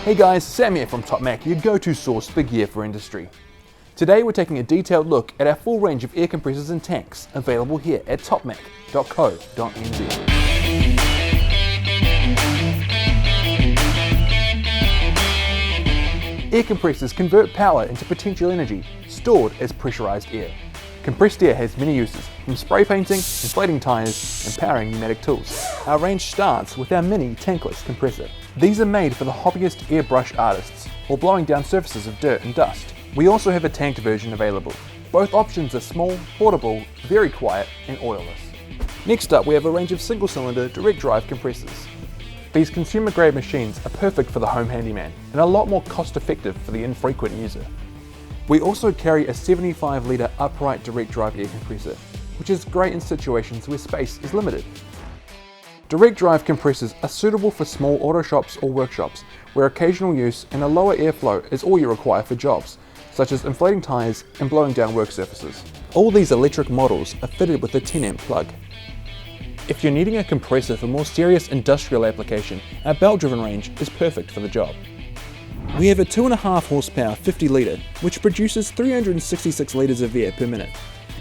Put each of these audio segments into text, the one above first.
Hey guys, Sam here from TopmaQ, your go-to source for gear for industry. Today we're taking a detailed look at our full range of air compressors and tanks available here at topmac.co.nz. Air compressors convert power into potential energy stored as pressurized air. Compressed air has many uses, from spray painting, inflating tyres, and powering pneumatic tools. Our range starts with our mini tankless compressor. These are made for the hobbyist airbrush artists, or blowing down surfaces of dirt and dust. We also have a tanked version available. Both options are small, portable, very quiet, and oilless. Next up, we have a range of single-cylinder direct drive compressors. These consumer-grade machines are perfect for the home handyman, and a lot more cost-effective for the infrequent user. We also carry a 75-litre upright direct drive air compressor, which is great in situations where space is limited. Direct drive compressors are suitable for small auto shops or workshops, where occasional use and a lower airflow is all you require for jobs, such as inflating tyres and blowing down work surfaces. All these electric models are fitted with a 10-amp plug. If you're needing a compressor for more serious industrial application, our belt-driven range is perfect for the job. We have a 2.5 horsepower 50 litre, which produces 366 litres of air per minute,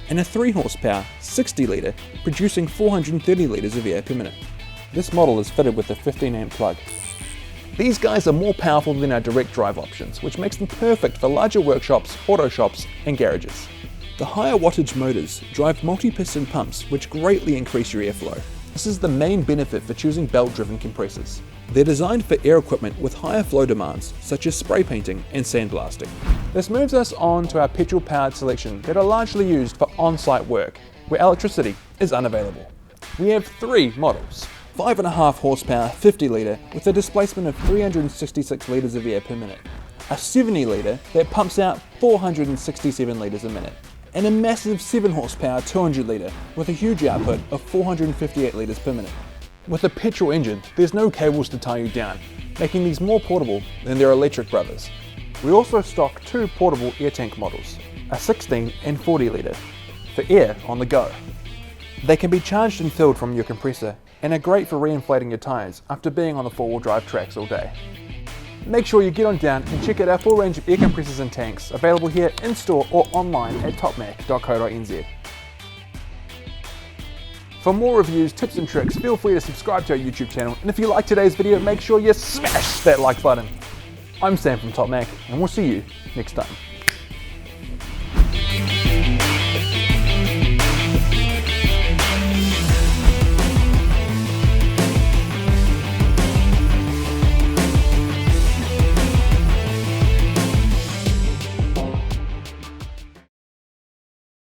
and a 3 horsepower 60 litre, producing 430 litres of air per minute. This model is fitted with a 15-amp plug. These guys are more powerful than our direct drive options, which makes them perfect for larger workshops, auto shops, and garages. The higher wattage motors drive multi-piston pumps, which greatly increase your airflow. This is the main benefit for choosing belt-driven compressors. They're designed for air equipment with higher flow demands, such as spray painting and sandblasting. This moves us on to our petrol powered selection that are largely used for on-site work, where electricity is unavailable. We have 3 models. 5.5 horsepower 50 litre with a displacement of 366 litres of air per minute, a 70 litre that pumps out 467 litres a minute, and a massive 7 horsepower 200 litre with a huge output of 458 litres per minute. With a petrol engine, there's no cables to tie you down, making these more portable than their electric brothers. We also stock 2 portable air tank models, a 16 and 40 litre, for air on the go. They can be charged and filled from your compressor and are great for re-inflating your tyres after being on the 4-wheel drive tracks all day. Make sure you get on down and check out our full range of air compressors and tanks available here in-store or online at topmac.co.nz. For more reviews, tips and tricks, feel free to subscribe to our YouTube channel, and if you like today's video, make sure you smash that like button. I'm Sam from TopmaQ, and we'll see you next time.